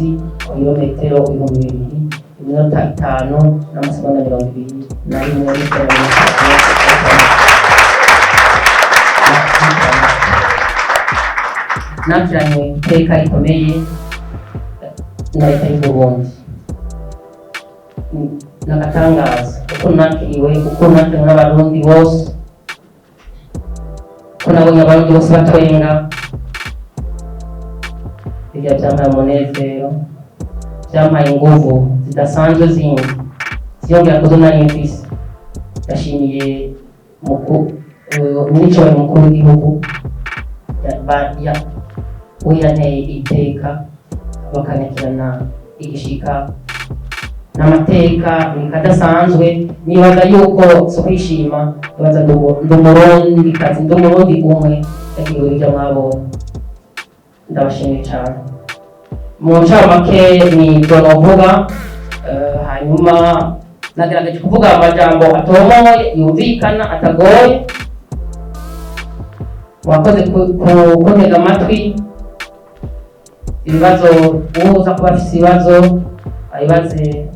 Rugazi ku birometero 2000 iminota 5 n'amasegonda 20 na rimwe nakiranywe iteka rikomeye na leta y'u Burundi. Nagatangaza uko nakiriwe, uko nakiriwe n'abarundi bose, ko nabonye abarundi bose batwenga. Ibyo byampaye umunezero, byampaye inguvu zidasanzwe zindi ziyongera kuzo nari mfise. Ndashimiye umwico mukuru w'igihugu we yanteye iteka bakanyakirana igishika n'amateka nikadasanzwe. Nibaza yuko so kwishima, nibaza ndumurundi kazi, ndumurundi umwe yagiwe ibyo mwabonye. Ndabashimiye cyane. Mu ncamake ni donovuga, hanyuma nagerageje kuvuga amajambo atomoye yumvikana atagoye. Wakoze kuntega amatwi. Ibibazo uza kuba afite ibibazo ayibaze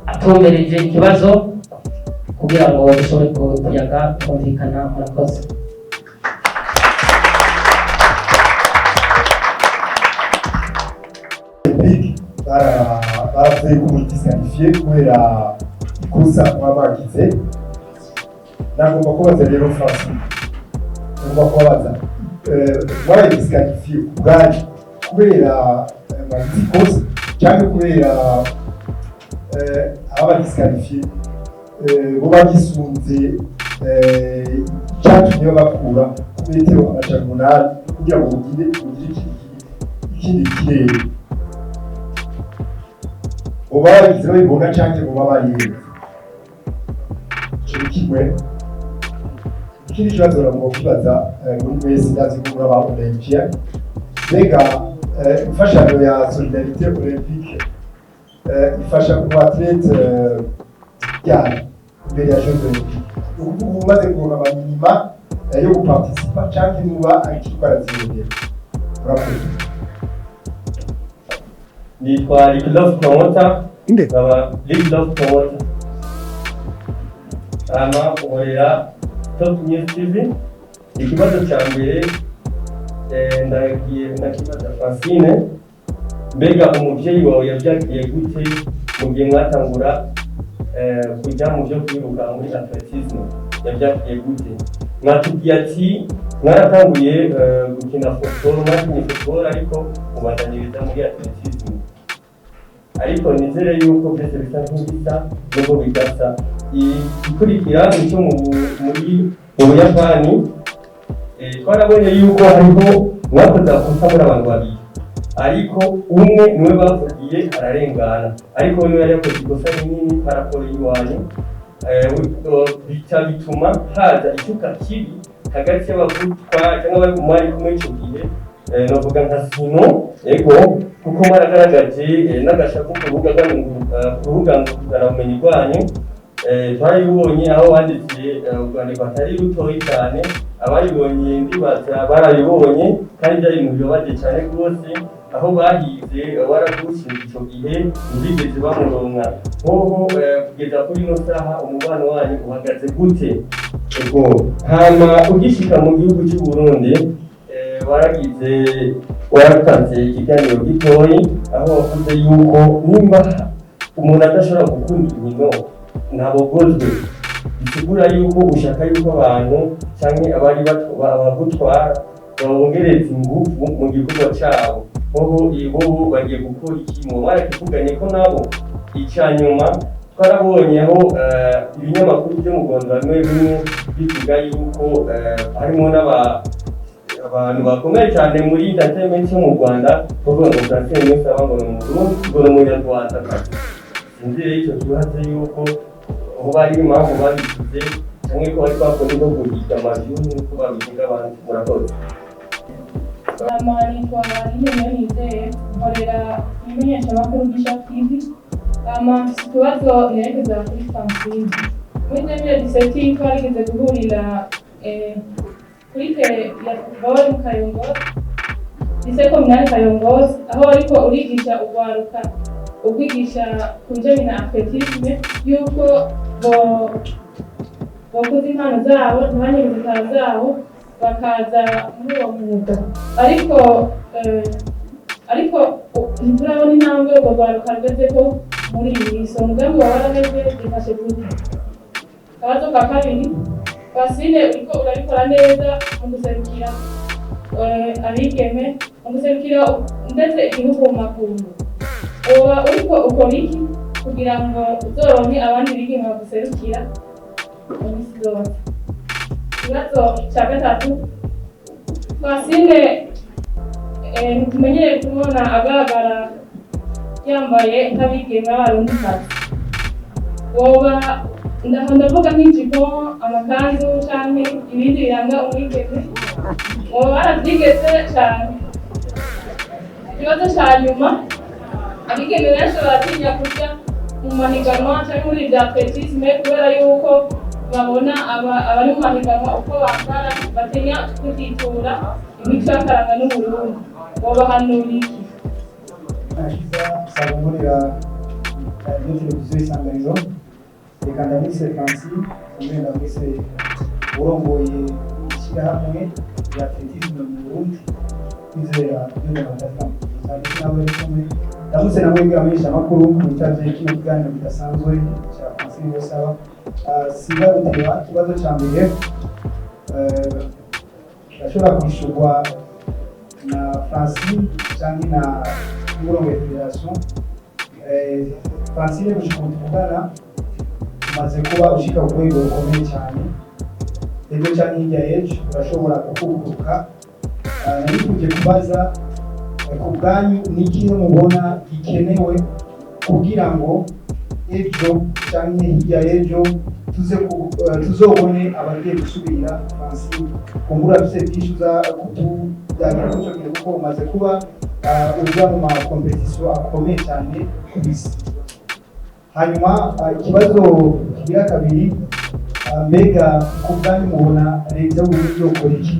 atumbereje ikibazo kugira ngo dushobore kuyaga kumvikana. Murakoze. baravuye ko disqualifié kubera ikosa babagize. Nagomba kubaza rero Francis, nagomba kubaza wari disqualifié ubwaje kubera ikosa cyangwa kubera aba disqualifié bo bagisunze cyatumye bakura ku metero 800 kugira ngo ugire ikindi kirere. Ubagize babibona cyangwa ngo babarire kimwe. Ikindi kibazo nagomba kubaza muri wese ndazi ko muri aba Olympia, mbega imfashanyo ya solidarité olympique ifasha ku athlete cyane mbere ya Jeux olympiques. Ubu umaze kubona amanima yo guparticipa cyangwa muba akitwara zibiri. Urakoze. Nitwa Love Promoter, baba Love Promoter. Ukorera Top News TV. Ikibazo cya mbere ndagiye nakibaza Francine, mbega umuvyeyi wawe yavyagiye gute mu gihe mwatangura kujya mu byo kwiruka muri atletisme? Yavyagiye gute? Mwatubwiye ati mwaratanguye gukina football ariko ubandanyiriza muri atletisme. Ariko nizere yuko byose bisa nk'ibisa n'ubwo bigasa. Ikurikira nicyo muri Buyapani twarabonye yuko hariho mwakoze akosa muri abantu babiri, ariko umwe niwe bavugiye ararengana, ariko niwe yari yakoze ikosa rinini paraporo y'iwanyu. Bituma haza icyuka kibi hagati y'abavutwa cyangwa bari kumari kumwe icyo gihe. Navuga nka Sino ego kuko mwaragaragaje n'agashavu ku rubuga ngurukanabumenyi rwanyu. Twarabibonye aho wanditse urwandiko atari rutoyi cyane, abayibonye ndibaza barabibonye kandi byari mu bibabaje cyane rwose, aho bahize waragushinze icyo gihe ntibigeze bamuronka. Hoho kugeza kuri ino saha umubano wanyu uhagaze gute? Ego hama ugishika mu gihugu cy'u Burundi waratanze ikiganiro gitoyi aho wavuze yuko nimba umuntu adashobora gukunda inkino ntabogozwe, bisigura yuko ushaka yuko abantu cyangwa abari abagutwara babongereza ingufu mu gikorwa cyabo. Hoho bagiye gukora iki? Mwarakivuganye ko nabo icyanyuma twarabonyeho ibinyamakuru byo mu Rwanda bimwe bivuga yuko harimo abantu bakomeye cyane muri entertainment yo mu Rwanda bavuga ngo Francine Niyonsaba ngo ni Umurundi ngo ni Umunyarwanda. Sinzire icyo kibazo yuko aho bari impamvu babishyize cyangwa ko bari bakora no kugira amazu nk'uko babivuga abantu. Murakoze. Nitwa Niyonizeye, nkorera imenyeshamakuru Gisha TV. Ikibazo nerekeza kuri Francine. Muri 2017 twarigeze guhurira kuri tele ya football mu Kayongozi, lycée communale Kayongozi aho ariko urigisha urwaruka ukwigisha ku bijyanye na atletisme yuko bakoze impano zabo ntibanyure ibitaro zabo bakaza muri uwo mwuga ariko ntiturabona intambwe urwo rwaruka rugezeko muri iyi so umugambi wawe warameze gifashe gute. Akabazo ka kabiri, Francine uriko urabikora neza mu guserukira abigeme mu guserukira ndetse igihugu mu makungu, uba uriko ukora iki kugira ngo uzoronke abandi bigeme baguserukira mu minsi yose? Ikibazo cya gatatu, Francine ntitumenyereye kumubona agaragara yambaye nk'abigeme b'abarundikazi, woba ndavuga nk'ijipo amakanzu canke ibindi biranga umwigeme woba baravyigeze cane. Ikibazo ca nyuma, abigeme benshi baratinya kuja mu mahiganwa canke muri vya atletisme kubera yuko babona abari mu mahiganwa uko bambara batinya kutitura imico y'akaranga n'Uburundi, wobahanura iki? Ashiza sabumurira radio televiziyo Isanganiro, reka ndamise Francine hamwe ndamise urongoye ishyirahamwe rya atletisme mu Burundi kwizera ndamutse namwe bwamenyesha amakuru ku bitavye kino kiganiro kidasanzwe cya Francine Bosaba. Siba guteba ikibazo cya mbere ashobora kwishurwa na Francine cyangwa na urongoye federation. Francine gushika tuvugana umaze kuba ushika ku rwego rukomeye cyane, rero cyane hirya y'ejo urashobora kukuguruka. Nari kubaza ku bwanyu niki mubona gikenewe kugira ngo ejo cyangwa hirya y'ejo tuzobone abagiye gusubira Francine kumbura bise byishyuza kutubyagera kucokera kuko umaze kuba uja mu makompetisiyo akomeye cyane ku isi. Hanyuma ikibazo kigira kabiri, mbega ku bwanyu mubona leta y'Uburundi yokora iki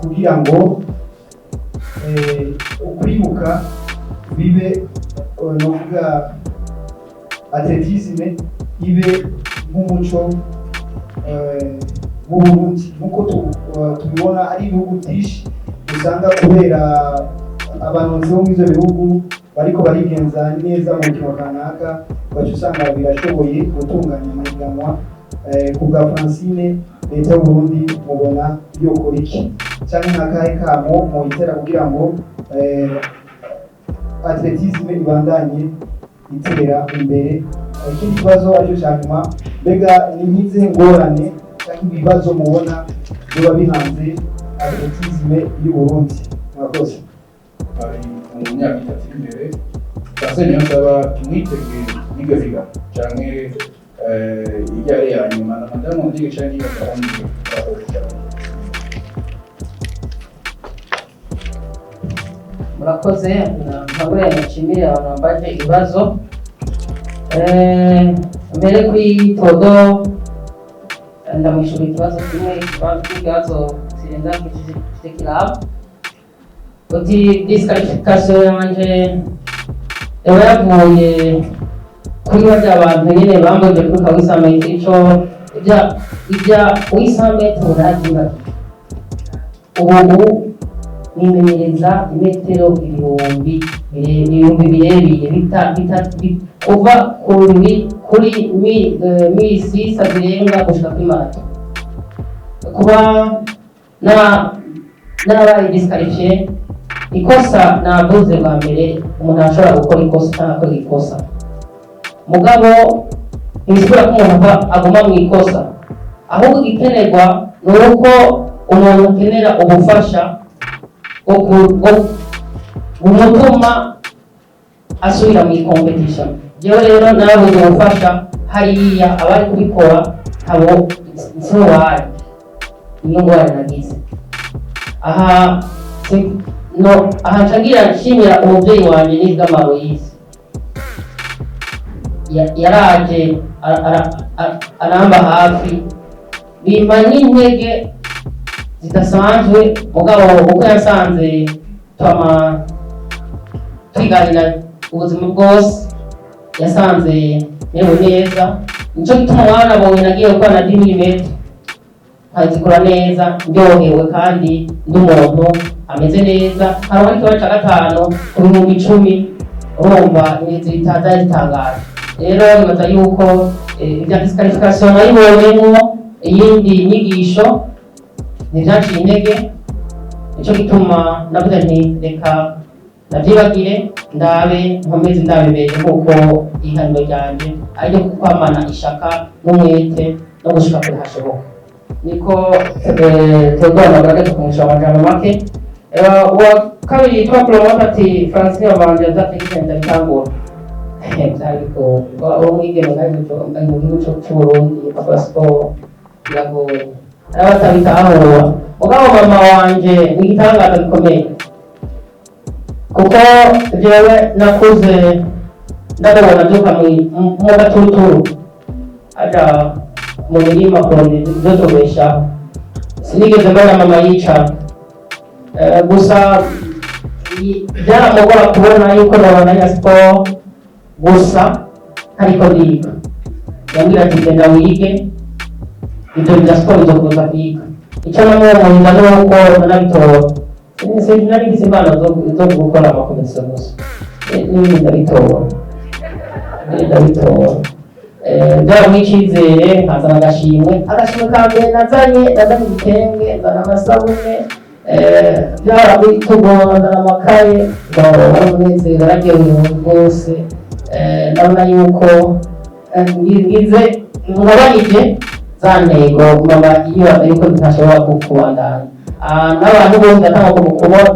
kugira ngo ukwibuka bibe novuga atletisme ibe nk'umuco w'Uburundi nk'uko tubibona ari ibihugu byinshi usanga kubera abantu bo mu ivyo bihugu bariko barigenza neza mu mukino kanaka baca usanga birashoboye gutunganya amahiganwa. Ku bwa Francine leta y'Uburundi mubona yokora iki cyane nk'akahe kamo mu itera kugira ngo atletisme ibandanye itera imbere? Ikindi kibazo aricyo cya nyuma, mbega ni nk'izihe ngorane cyangwa ibibazo mubona biba bihanze atletisme y'Uburundi? Murakoze. Mu myaka itatu imbere Francine Niyonsaba tumwitegeye n'igahiga canke ijyare ya nyuma na madamu ndige canke y'akarani murakoze. Nkabura nshimire abantu bambaje ibibazo. Mbere kuri Todo ndamwishura ikibazo kimwe ikibazo kirenza kitekirabo uti disqualification yanje yavuye kuri barya abantu nyene bambaje kuri kawisamete ico ibya wisamete uragira ubu nimenyereza imetero ibihumbi birebire kuva kuri misi sabirenga gushika kuri marato. Kuba n'abaye disqualifié ikosa navuze bwa mbere, umuntu ashobora gukora ikosa cyangwa akora ikosa mugabo ntibisubira ko umuntu aguma mu ikosa, ahubwo igikenerwa ni uko umuntu akenera ubufasha bumutuma asubira mu competition. Jewe rero narabuze ubufasha hariya abari kubikora abo nsowari niyo ngorane nagize. Aha ncagira nshimira umubyeyi wanjye nibwa Maroyise yaraje aramba hafi bimba n'intege zidasanzwe, mugabo uko yasanze twama twiganira ubuzima bwose, yasanze merewe neza, nico gituma mwana bonye nagiye gukora na 10 mm nkazikora neza ndyohewe kandi ndi umuntu ameze neza. hari ikibazo cya gatanu ku bihumbi 10 urumva zitaza zitangaje. Rero nibaza yuko ibya disqualification nayibonyemo iyindi nyigisho ntibyaciye intege, nico gituma navuze nti reka nabyibagire ndabe nkomeze ndabibeye kuko ihaniro ryanje ariko kwamana ishaka n'umwete no gushika kuri hashoboka. Niko Theodore nagaragaje kumusha amajambo make. Uwa kabiri yitwa Promoter ati Francine Wabanje azategekenda bitangura ariko umwigeme ari mu gihugu cy'Uburundi akora siporo biragoye arabatabitahura. Mugabo mama wanje ni igitangaza gikomeye kuko jewe nakuze ndabona byuka mu gaturuturu aja mu mirima kurondera ibyo tubeshaho. Sinigeze mbona mama yicara, gusa byaramugora kubona yuko nabandanya siporo gusa ariko ndiga. Yambwira ati genda wige ibyo bya siporo uzokuza kwiga. Icyo namwumurinda nuko nanabitora, sinari ngize impano zo gukora amakomisiyo gusa n'ibindi ndabitora byaba icyizere nkazana agashimwe ka mbere nazanye igitenge, nzana amasabune, byaba bitugora, nzana amakaye, umunezero aragiye umuntu rwose. Ndabona yuko ngize ngabanyije za ntego mama iyo yuko ntashobora kubandanya. N'abantu bose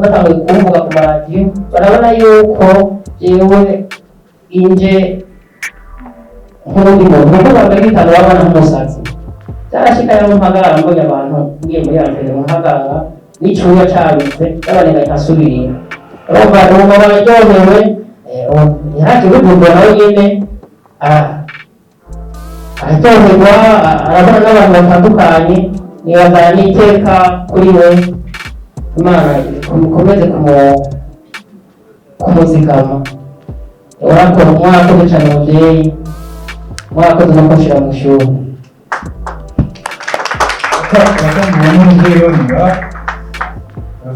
batanguye kumvuga ku maradiyo barabona yuko jewe inje nk'undi muntu kuko bagahitana babona nk'umusatsi. Byarashikaye mpagarara mbonye abantu ngiye muri antene mpagarara n'icyuya cabitse n'abanenga nkasubirira. Urumva ubu bararyohewe, yaraje bigurwa nawe nyene araryoherwa, arabona n'abantu batandukanye. Nibaza n'iteka kuri we, Imana ikomeze kumuzigama. Mwarakoze cyane mubyeyi, mwarakoze no kunshira mu ishuri.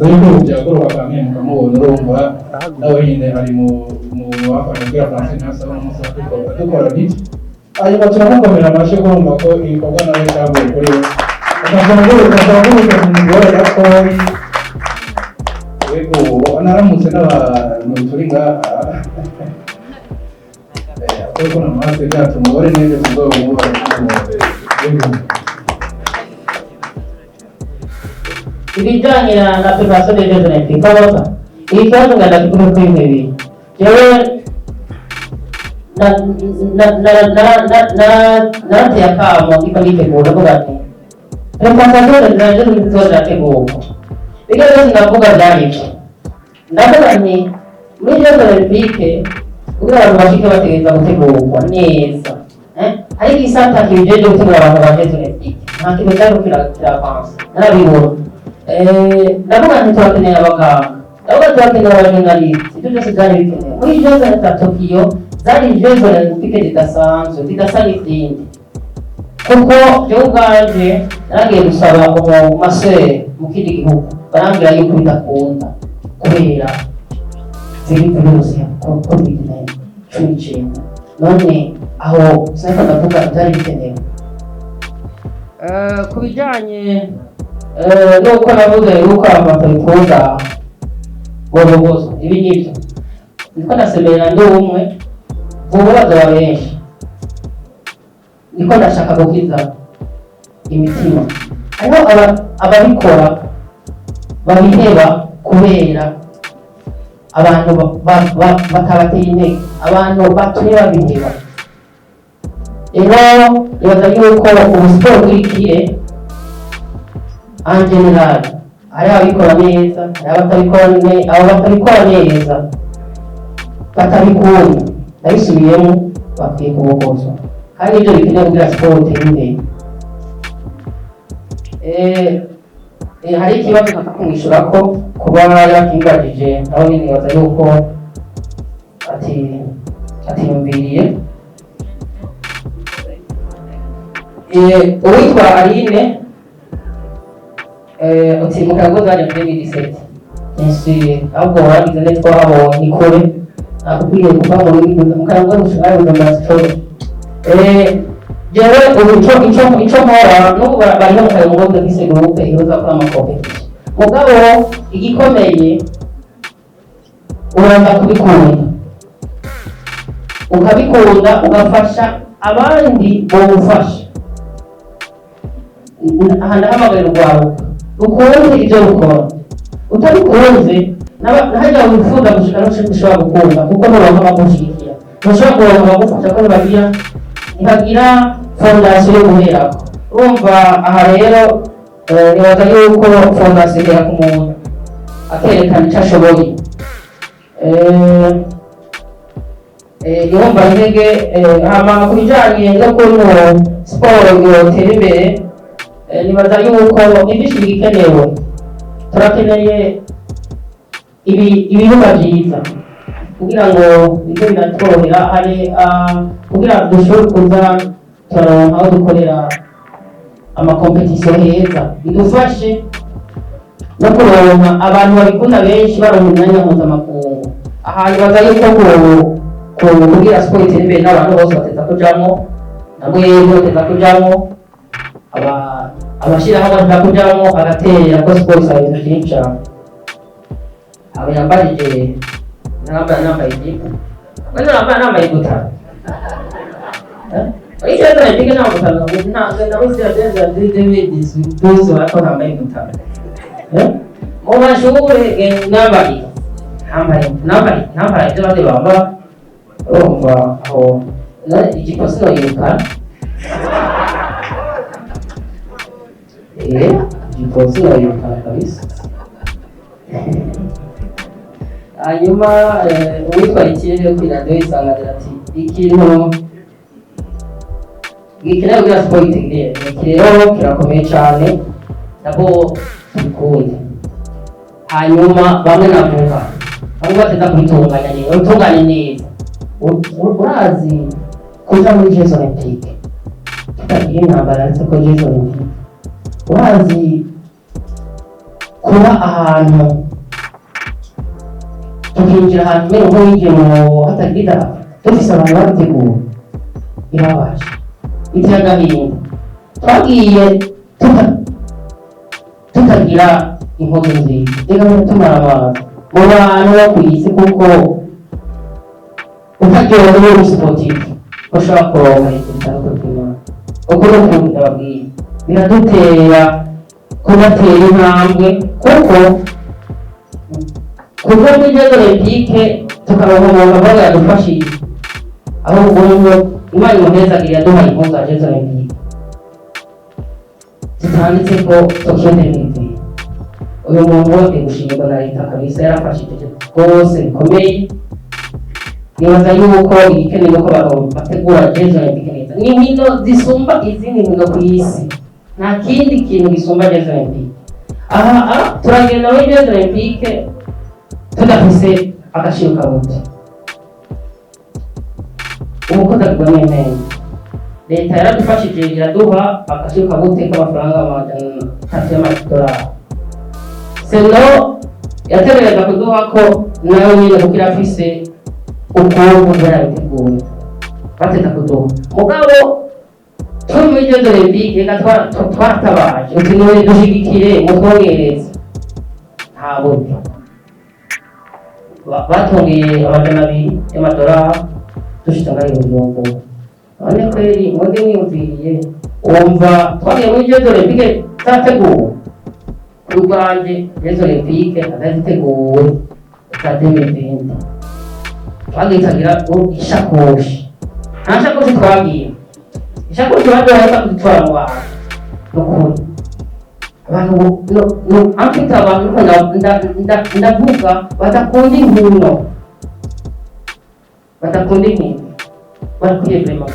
Ariko byagoroba kamwe mukamubona urumva nawe nyine ari mu bafasha kugira Francine asaba n'umunsi dukora biki. Hanyuma turamukomera amashyi kurumva ko ibikorwa nawe cyavuye kuri we. Ukazamugurika umugore gatoyi. Yego naramutse n'abantu turi ngaha kuko namaze byacu umugore neza kuzo umuba. Ibijyanye na preparation des Jeux Olympiques kabota ikibazo ndakikuru kuri ibi jewe nateye akamo ndiko nitegura vuga ati preparation des Jeux Olympiques zirategurwa. Ibyo byose ndavuga byaribyo, ndavuga nti muri Jeux Olympiques kugira abantu bashike bategereza gutegurwa neza. Ariko isata kijeje gutegura abantu ba Jeux Olympiques nta kintu cyari kiravansa narabibona. Ndavuga nti turakeneye abaganga, ndavuga turakeneye abajournaliste, ibyo byose byari bikenewe. Muri Jeux Olympiques za Tokyo zari Jeux Olympiques zidasanzwe zidasa n'izindi kuko jewe ubwanje naragiye gusaba umasere mu kindi gihugu barambwira yuko bidakunda kubera ziri virusi ya COVID-19. None aho sinako ndavuga byari bikenewe. Ku bijyanye nuko navuze yuko amaperikuza bobogozo ibi nibyo niko nasemerera ndi umwe vubaza wa benshi, niko ndashaka gukiza imitima. Hariho ababikora babiheba kubera abantu batabateye intege, abantu batumye babiheba. Rero nibaza yuko ubu siporo bw'ikire en general hari ababikora neza, hari abatabikora neza batabikunda. Ndabisubiyemo bakwiye kubogozwa kandi ibyo bikenewe kugira siporo itere imbere. hari ikibazo ntaka kumwishyura ko kuba yakimbajije aho nyine nibaza yuko atiyumviriye. Uwitwa Aline uti mu kago zajya muri 2017 nsi ahubwo waragize neza twabonye ikore akubwiye kuva mu kago gushaka ndambatsoro jewe ico nkora n'ubu bari mu kayo ngo ndafise groupe ihoza kwa amakompetition mugabo igikomeye uranda ukabikunda ugafasha abandi bomufasha. Aha ndahamagara urwaruka ukunze ibyo rukora, utabikunze hajya wifuza gushika n'ushobora gukunda kuko nuronka abagushigikira, ntushobora kuronka abagufasha ko ntibagira fondasiyo yo guherako. Urumva aha rero nibaza yuko fondasiyo ihera ku muntu akerekana icyo ashoboye. Yumva intege hama ku bijyanye no kuntu siporo yotera imbere, nibaza yuko ibyinshi bikenewe. Turakeneye ibibuga byiza kugira ngo ibyo biratworohera, hari kugira dushobore kuza turaronka aho dukorera amakompetisiyo heza, bidufashe no kuronka abantu babikunda benshi baronka imyanya mpuzamakungu. Aha nibaza yuko kugira siporo itera imbere n'abantu bose bateza kujamo, namwe bateza kujamo, abashyirahamwe bateza kujamo, agatera ko siporo isaba ibintu byinshi cyane. Aba yambarije nambaye ijipo, nambaye gutana ikibazo nipige nta gutana nabuze agenda duzo ariko nambaye gutana mu mashuri nambaye ibyo bandi bambara. Urumva aho ijipo sinoyirukana, ijipo sinoyirukana kabisa. Hanyuma uwitwa ikirere kuri radiyo isanganira ati ikintu gikenewe kugira siporo itegere, iki rero kirakomeye cyane nabo tubikunde. Hanyuma bamwe navuga bamwe bateza kubitunganya neza, ubitunganye neza. Urazi kuja muri Jeux Olympiques tutagira intambara ndetse ko Jeux Olympiques, urazi kuba ahantu tukinjira ahantu mbere nko winjiye mu hatagira dufise abantu babiteguye, birabaje biteye agahinda. Twagiye tutagira inkozi nziza, reka tumara amazi mu bantu bo ku isi, kuko utaryohewe n'uri sportif ushobora kuronka ibitaro by'Imana. Ubwo ni ukuntu ndababwiye biradutera kubatera intambwe, kuko kuva muri Jeux Olympiques tukaronka umuntu avuga yadufashije, ahubwo Imana imuhezagire yaduhaye impuzu za Jeux Olympiques zitanditse ko Tokyo 2020. Uyu muntu wese gushimirwa na leta kabisa, yarafashije rwose bikomeye. Nibaza yuko igikenewe ko bategura Jeux Olympiques neza, ni nkino zisumba izindi nkino ku isi, nta kindi kintu gisumba Jeux Olympiques. Aha turagenda muri Jeux Olympiques tudafise agaciro kabuti, umukozi agirwa n'intego. Leta yaradufashije iraduha agaciro kabuti k'amafaranga $300. Seno yategereza kuduha ko nayo nyine kuko irafise ukuntu yarabiteguye bateza kuduha. Mugabo turi muri Jeux Olympiques reka twatabaje uti niwe dushigikire mutwongereze, nta buryo. Batongeye $200 dushitse ngaho ibihumbi. None kweri mwebwe mwiyumviriye, wumva twagiye muri Jeux Olympiques zateguwe ku rwanjye. Jeux Olympiques ataziteguwe za 2020 twagiye tagira ishakoshi, nta shakoshi twagiye, ishakoshi baduhaye kudutwara mu bantu n'ukuri abantu amfite abantu ndavuga badakunda inkino, barakwiye vrema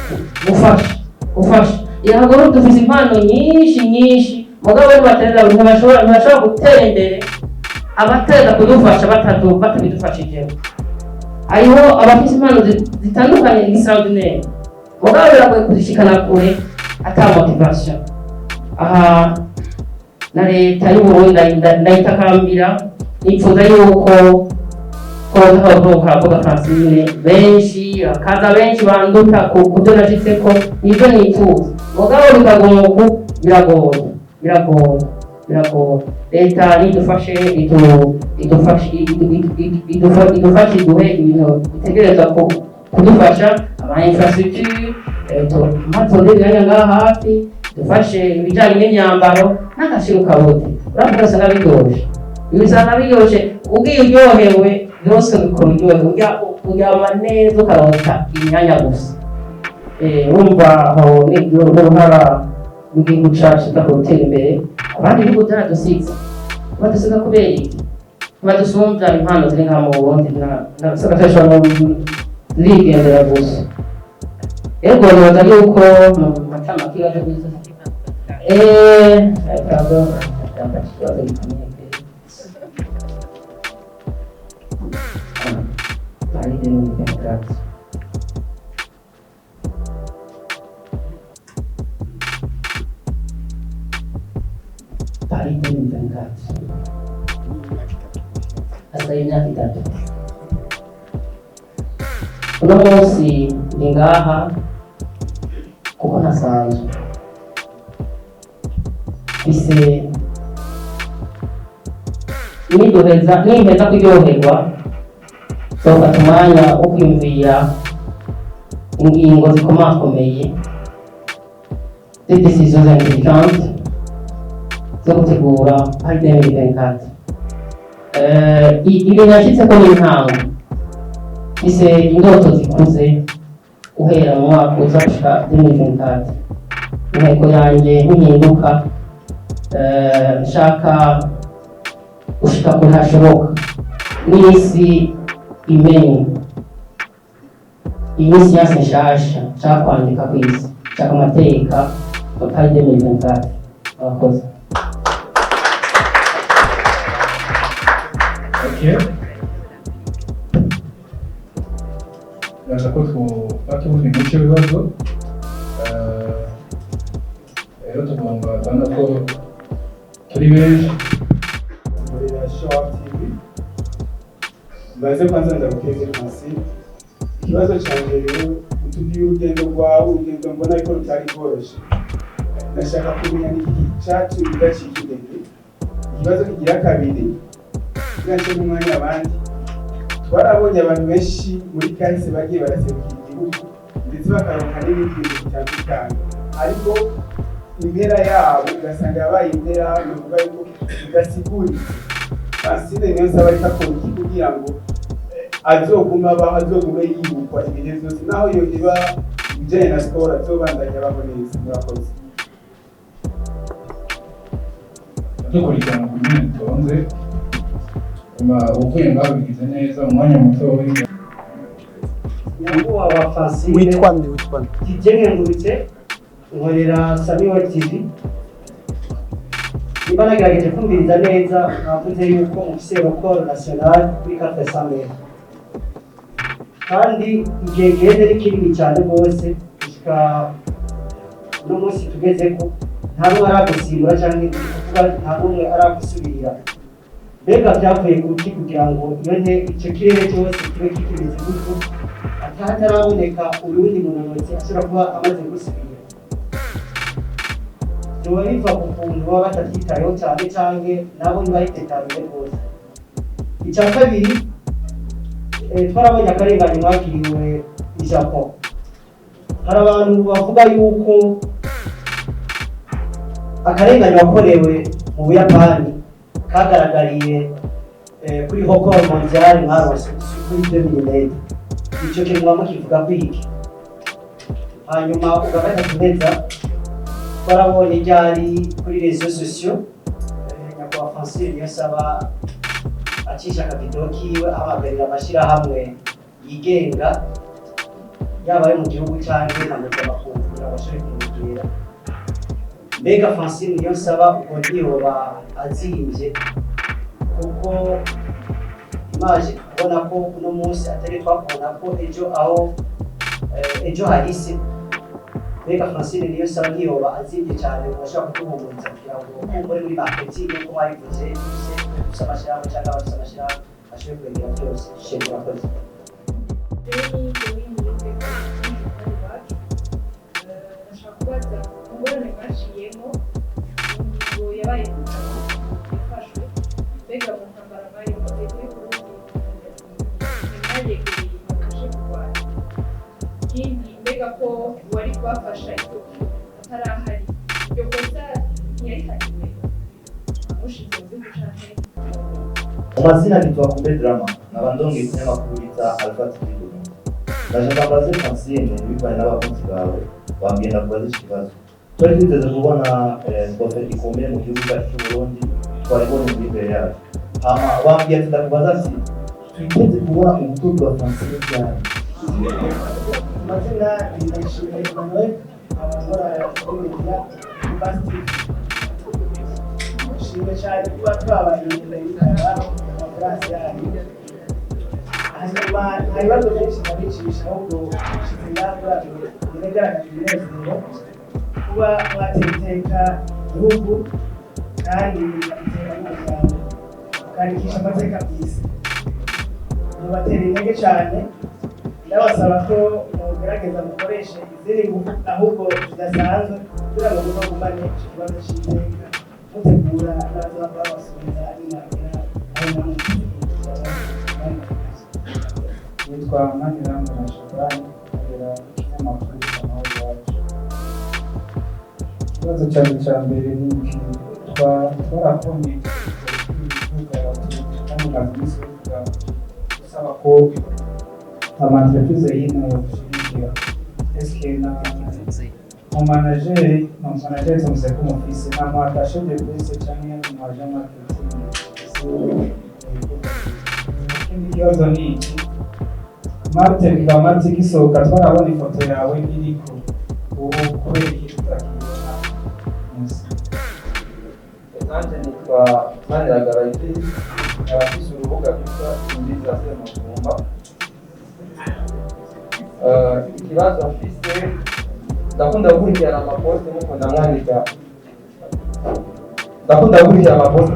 gufasha. Irahagoro dufise impano nyinshi mugabo ntibashobora gutera imbere abateza kudufasha batabidufashije. Hariho abafite impano zitandukanye extraordinaire, mugabo biragoye kuzishikana kure ata motivation. Aha na leta y'u Burundi ndayitakambira, nifuza yuko koza Francine benshi akaza benshi banduka kubyo nashitseko nibyo nifuza, mugabo bikagumuku biragoye. Leta nidufashe idufashe iduhe ibintu itegereza kudufasha ama infrastructure matodeganya ngaha hafi, dufashe ibijanye n'imyambaro n'agashiro kabote. Uravuga usanga biryoshe, ibisanga biryoshe, ugiye uryohewe byose bikora uryohewe, uryama neza ukarota imyanya gusa. Urumva aho n'uruhara rw'igihugu cacu gutera imbere. Abandi bihugu byaradusize, badusiga kubera iki? Badusumbya impano ziri nka mu Burundi n'abasakashwa zirigendera gusa. Ego nibaza yuko mu matama kibaje gusa pardon, Paris 2024. Paris 2024. Hasigaye imyaka 3. Uno munsi ndi ngaha kuko ntasanzwe ise nimpeza kuryoherwa, zofata umwanya wo kwiyumvira ingingo zikomakomeye des décisions intelligentes zo gutegura Paris 2024. Ibintu yashyitseko n'intango, ise indoto zikuze guhera mu mwaka uza gushika 2024. Intego yanjye ntihinduka, nshaka gushika kure hashoboka n'isi imenye. Iyi siyansi nshasha nshaka kwandika ku isi, nshaka amateka ya Paris 2024. Abakozi. Okay. Nashaka ko twafata ubundi mucyo bibazo. Rero tugomba kubona ko turi benshi muri Short TV. Mbaze kwanza ndagukeze Francine. Ikibazo cyanjye rero utubwiye urugendo rwawe, urugendo mbona ariko rutari rworoshye. Nashaka kumenya n'iki cyacu bidacika intege. Ikibazo kigira kabiri, bwaje mu mwanya abandi. Twarabonye abantu benshi muri kahise bagiye baraserukira igihugu ndetse bakaronka n'ibindi bintu bitandukanye, ariko impera yabo ugasanga yabaye impera bivuga yuko udasiguritse. Francine niyo nsaba ariko akora iki kugira ngo azoguma abaho, azogume yibukwa ibihe byose, naho yogiba ibijyanye na siporo azobandanya abaho neza. Murakoze. dukurikirana ku nyine tonze uvuye ngaho bigize neza umwanya muto w'inga. Nyakubahwa Francine Witwa nde? Nkengurutse nkorera Samuel TV. Niba nagerageje kumviriza neza, navuze yuko mufise record national kuri 400 m, kandi igihe giheze ni kinini cyane rwose gushika uno munsi tugezeko nta n'umwe aragusimbura cyangwa kuvuga nta n'umwe aragusubirira. Mbega byavuye kuki kugira ngo icyo kirere cyose kibe kikimeze gutyo hataraboneka urundi munonotsi ashobora kuba amaze gusubira? Byoba biva ku kuntu baba batabyitayeho cyane cyangwa nabo ntibayitetanire rwose. Icya kabiri, twarabonye akarengane mwakiriwe i Japon. Hari abantu bavuga yuko akarengane wakorewe mu Buyapani kagaragariye kuri Hokor Mondial mwarose kuri 2000. Icyo kintu mukivuga kwiki? Hanyuma ugafata kuneza twarabonye ryari kuri réseaux sociaux nyakubahwa Francine niyo saba acisha akavideo kiwe ahamagarira amashyirahamwe yigenga yaba ari mu gihugu cyangwa na mpuzamakungu kugira ngo bashobore kumugera. mbega Francine niyo nsaba uko ntiyoba azimvye kuko imaje kubona ko uno munsi atari twakubona ko ejo hahise mbega Francine niyo nsaba ntiyoba azimvye cyane urashobora kuduhumuriza kugira ngo muri marketing ko wayivuze gusa amashyirahamwe cyangwa abafite amashyirahamwe ashobore kwegera byose shingiro akoze ndashaka kubaza ingorane mwaciyemo ngo yabaye yafashwe mbega mu ntambara bayikoze kuri Burundi ntiyayegereye bakashe kurwanya ikindi mbega ko wari kubafasha atarahari iryo kosa ntiyarihariwe amushize mu gihugu canke Amazina nitwa Kumbe Drama nkabandonga ikinyamakuru bita Alpha TV. Ndashaka kubaza Francine bivanye n'abakunzi bawe wambwira kubaza iki kibazo. Twari twiteze kubona profeti ikomeye mu gihugu cyacu cy'u Burundi twaribona muri imbere yacu. Wambwira ati ndakubaza ati twiteze kubona ubutunzi bwa Francine cyane. Amazina ndashimira Emmanuel abakora media Basti. Shimwe cyane kuba twabaye imbere y'itara amafarasi yanyu. Hanyuma hari ibibazo byinshi nabicisha ahubwo nshize ngakora biragaragaza umunezero kuba mwatera iteka igihugu kandi mugatera n'umuryango mukandikisha amateka ku isi. Mubatera intege cyane ndabasaba ko mugerageza mukoreshe izindi ngufu ahubwo zidasanzwe kugira ngo muzagumane icyo kibazo cy'iteka mutegura n'abaza babasubiza n'imwakira aho namwe Nitwa Maniramba na Shabrani kubera ikinyamakuru cy'amahoro yacu. Ikibazo cyanjye cya mbere ni iki twarakonye ibivuga kandi kazi bivuga gusaba ko amantreprise y'ino yoshimikira eske na manager tumse ko mufise na mwatashe de bese cyane mu agent marketing. Ikindi kibazo ni iki Marte gisohoka twarabona ifoto yawe iriko ubu kubera iki tutakibona munsi. Nanjye nitwa Maniragaba Idris abafise urubuga rwitwa Imbiza Semuvumba. Ikibazo mfise ndakunda gukurikirana amaposti mukunda mwandika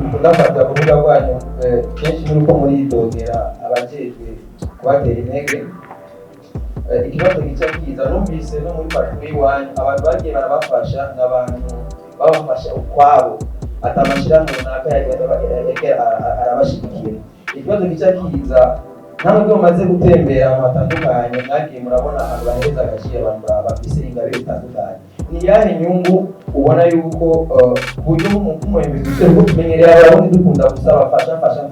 mukunda fata ku rubuga rwanyu kenshi nuko muridogera abajejwe kubatera intege. Ikibazo gica kiza numvise no muri patrouille iwanyu abantu bagiye barabafasha n'abantu babafasha ukwabo atamashirahamwe runaka arabashigikira. Ikibazo gica kiza ntabwo bamaze gutembera ahantu hatandukanye mwagiye murabona ahantu bahereza agaciro abantu bafise ingabire zitandukanye. Ni iyahe nyungu ubona yuko uburyo nk'umuyobozi ushobora kutumenyerera abarundi dukunda gusaba fasha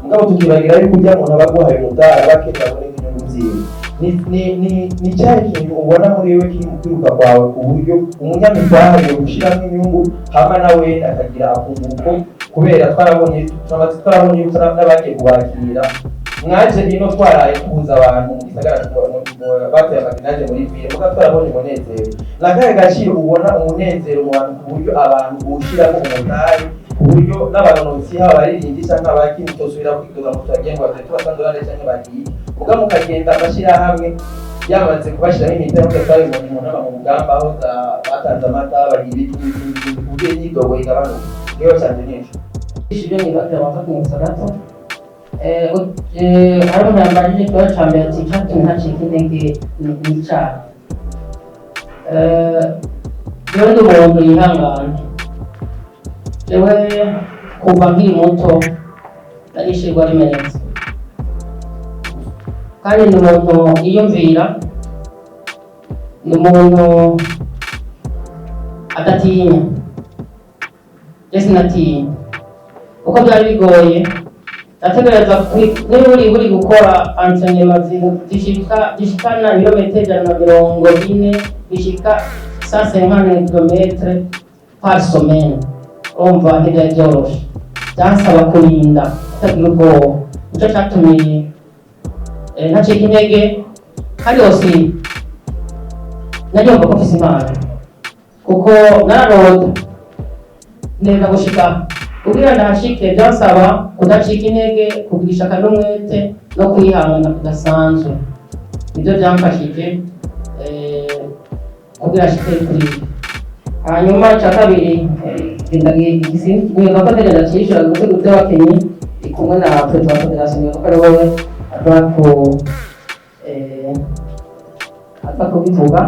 mugabo tukibagira yuko ujya muntu aba aguhaye umutara bakenera abone inyungu ziwe. Ni cyahe kintu ubona muri wewe kiri mu kwiruka kwawe ku buryo umunyamidari yo gushyiramo inyungu hama nawe akagira akunguko kubera twarabonye n'abagiye kubakira mwaje ino twaraye kubuza abantu mu gisagara bateye amakinaje muri ville muga twarabonye umunezero. Nakahe gaciro ubona umunezero mu bantu ku buryo abantu bushiramo umutari ku buryo n'abanonotsi haba baririmbyi cyangwa abakini tosubira kwidoga mu twagiye ngo batatu basandorane cyangwa bagiye muga mukagenda amashira hamwe yamaze kubashiraho imitero twari mu nama mu mugamba aho batanze amata bagira ibindi kuburyo nyidogo igabanuka. Niyo cyane nyinshi ishibyo ngibatira bafata umusarato hariho nambajije ikibazo cya mbere ati icyatumye ntacika intege n'icyaha. Jewe ndi umuntu yihangana. Jewe kuva nkiri muto narishirwa rimenetse kandi ni umuntu yiyumvira, ni umuntu adatinya. Je sinatinya uko byari bigoye nategereza niba uri gukora enseignement zishikana ibirometero 140 bishika 150 km par semaine. Umva ntibyari byoroshe, byansaba kurinda utagira ubwoba. Nicyo cyatumye ntacika intege kandi yose naryumva ko mfise impano. kuko nararota neza gushika kugira ndahashike byansaba kudacika intege, kugira ishaka n'umwete no kwihangana kudasanzwe. Ibyo byamfashije kugira ashike kuri ibi. Hanyuma icya kabiri nibuka ko ndagenda cyishyura gusiga ibyo wakenye ndi kumwe na perezida wa federasiyo, nibuka ko ari wowe apfa kubivuga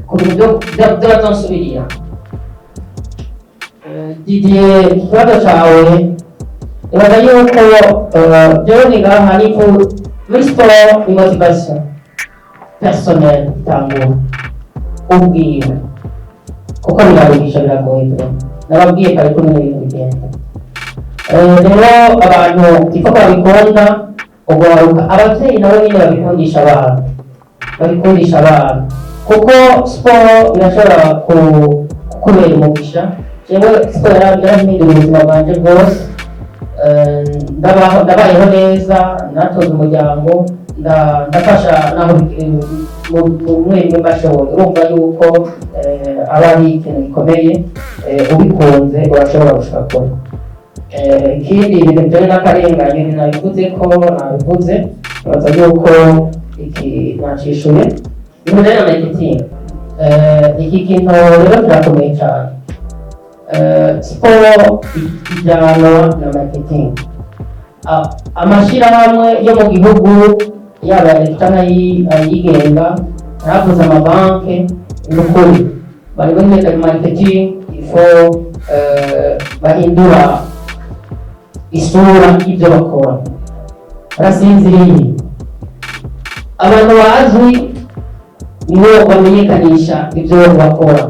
ku bintu by'abatonsubirira. Didier, ikibazo cyawe ibaza yuko byo ni ngaha ni muri siporo ni motivation personnel itangura ubwiwe, kuko biraruhisha biragoye nababwiye kare ko n'ibintu bigenda. Rero abantu ipfa babikunda ugaruka, ababyeyi nabo nyine babikundisha abana kuko siporo irashobora kukubera umugisha. Jewe siporo yarampindura ubuzima bwanjye bwose, ndabayeho neza, natoza umuryango, ndafasha naho mwemwe mbashoboye. Urumva yuko aba ari ikintu gikomeye, ubikunze urashobora gushaka kure. Ikindi ibintu bijyanye n'akarengane nabivuze nibaza yuko iki nacishuye ibintu bijyanye na marketing. Iki kintu rero kirakomeye cyane. Siporo ijyana na marketing. Amashyirahamwe yo mu gihugu yaba ya leta n'ayigenga, ntavuze amabanki, ni ukuri bari muri marketing, ifo bahindura isura y'ibyo bakora. Barasinziriye, abantu bazwi nibo bamenyekanisha ibyo bakora.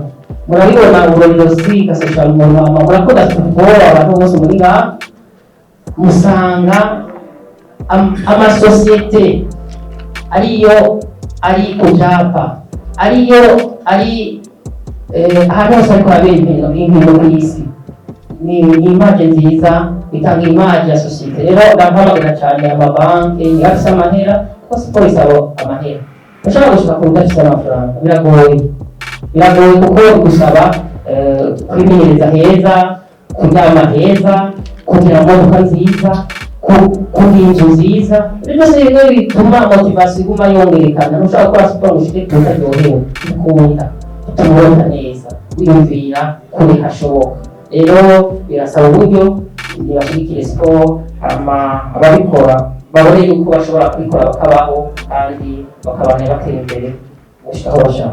Murabibona uburozi gasesha umuntu murakunda football, abantu bose muri ngaha musanga amasosiyete ariyo ari ku byapa, ariyo ari ahantu hose ariko habera inkino ku isi. Ni image nziza, bitanga image ya sosiyete. Rero ndampamagara cyane amabanki afise amahera, kuko siporo isaba amahera. Ushobora gushika ku udafise amafaranga biragoye kuko gusaba kwimenyereza heza, kuryama heza, kugira imodoka nziza, kugira inzu nziza. Ibyo byose bimwe bituma motivasiyo iguma yongerekana. Ntushobora gukora siporo ngo ushike kure utaryohewe, ukunda utabona neza, wiyumvira kure hashoboka. Rero birasaba uburyo ntibashigikire siporo, ababikora babone yuko bashobora kubikora bakabaho kandi bakabana batera imbere gushika aho bashaka.